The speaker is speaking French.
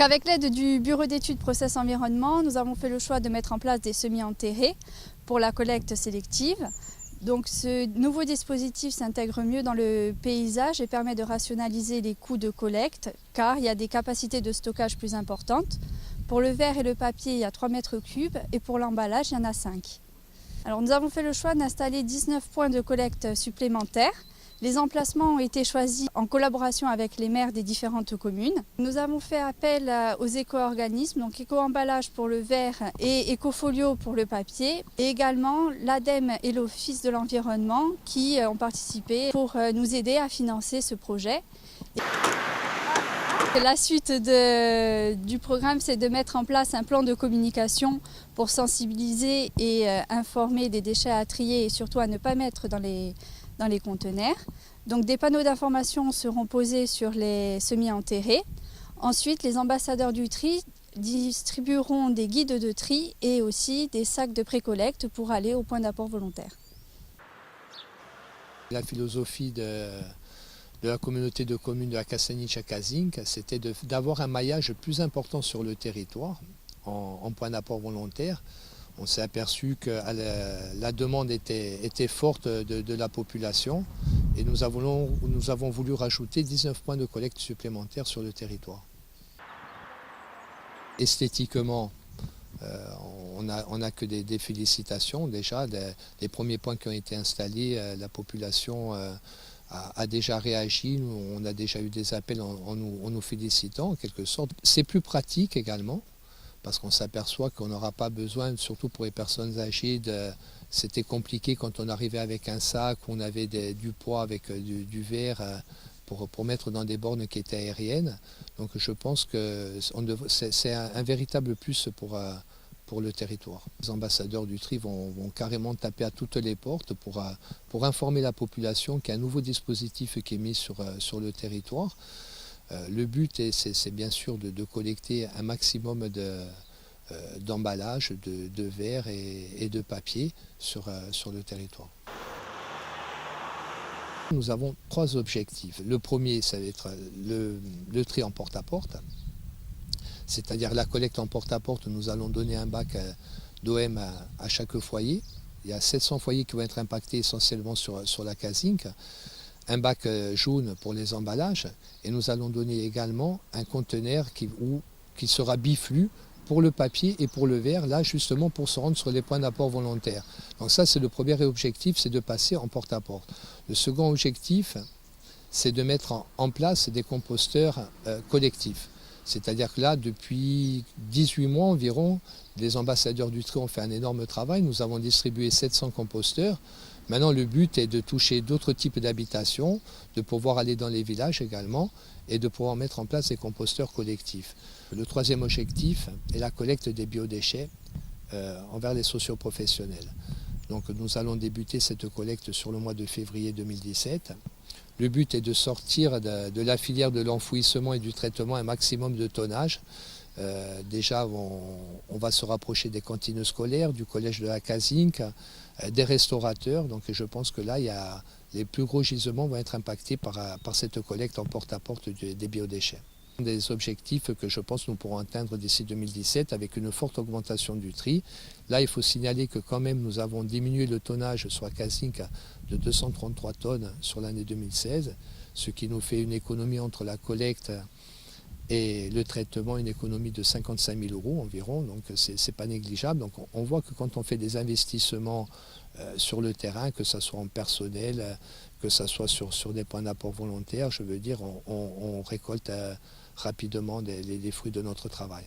Avec l'aide du Bureau d'études Process Environnement, nous avons fait le choix de mettre en place des semis enterrés pour la collecte sélective. Donc ce nouveau dispositif s'intègre mieux dans le paysage et permet de rationaliser les coûts de collecte car il y a des capacités de stockage plus importantes. Pour le verre et le papier, il y a 3 mètres cubes et pour l'emballage, il y en a 5. Alors nous avons fait le choix d'installer 19 points de collecte supplémentaires. Les emplacements ont été choisis en collaboration avec les maires des différentes communes. Nous avons fait appel aux éco-organismes, donc Éco-emballage pour le verre et Écofolio pour le papier, et également l'ADEME et l'Office de l'environnement qui ont participé pour nous aider à financer ce projet. La suite du programme, c'est de mettre en place un plan de communication pour sensibiliser et informer des déchets à trier et surtout à ne pas mettre dans les conteneurs. Donc des panneaux d'information seront posés sur les semis enterrés. Ensuite, les ambassadeurs du tri distribueront des guides de tri et aussi des sacs de pré-collecte pour aller au point d'apport volontaire. La philosophie de la communauté de communes de la Kasanica-Kazinc, c'était d'avoir un maillage plus important sur le territoire en point d'apport volontaire. On s'est aperçu que la demande était forte de la population et nous avons voulu rajouter 19 points de collecte supplémentaires sur le territoire. Esthétiquement, on n'a que des félicitations déjà. Les premiers points qui ont été installés, la population a déjà réagi, on a déjà eu des appels en nous félicitant en quelque sorte. C'est plus pratique également, parce qu'on s'aperçoit qu'on n'aura pas besoin, surtout pour les personnes âgées, c'était compliqué quand on arrivait avec un sac, on avait du poids avec du verre pour mettre dans des bornes qui étaient aériennes. Donc je pense que c'est un véritable plus pour le territoire. Les ambassadeurs du tri vont carrément taper à toutes les portes pour informer la population qu'il y a un nouveau dispositif qui est mis sur le territoire. Le but, c'est bien sûr de collecter un maximum d'emballages, de verre et de papier sur le territoire. Nous avons 3 objectifs. Le premier, ça va être le tri en porte-à-porte. C'est-à-dire la collecte en porte-à-porte, nous allons donner un bac d'OM à chaque foyer. Il y a 700 foyers qui vont être impactés essentiellement sur la Kazinc. Un bac jaune pour les emballages et nous allons donner également un conteneur qui sera biflux pour le papier et pour le verre, là justement pour se rendre sur les points d'apport volontaires. Donc ça c'est le premier objectif, c'est de passer en porte-à-porte. Le second objectif, c'est de mettre en place des composteurs collectifs. C'est-à-dire que là, depuis 18 mois environ, les ambassadeurs du tri ont fait un énorme travail. Nous avons distribué 700 composteurs. Maintenant, le but est de toucher d'autres types d'habitations, de pouvoir aller dans les villages également et de pouvoir mettre en place des composteurs collectifs. Le troisième objectif est la collecte des biodéchets envers les socioprofessionnels. Donc nous allons débuter cette collecte sur le mois de février 2017. Le but est de sortir de la filière de l'enfouissement et du traitement un maximum de tonnage. Déjà, on va se rapprocher des cantines scolaires, du collège de la Kazinc, des restaurateurs. Donc je pense que là, les plus gros gisements vont être impactés par cette collecte en porte-à-porte des biodéchets. Des objectifs que je pense nous pourrons atteindre d'ici 2017 avec une forte augmentation du tri. Là, il faut signaler que quand même nous avons diminué le tonnage sur la Kazinc de 233 tonnes sur l'année 2016, ce qui nous fait une économie entre la collecte et le traitement, une économie de 55 000 € environ, donc c'est pas négligeable. Donc on voit que quand on fait des investissements sur le terrain, que ce soit en personnel, que ce soit sur des points d'apport volontaires, je veux dire, on récolte rapidement les fruits de notre travail.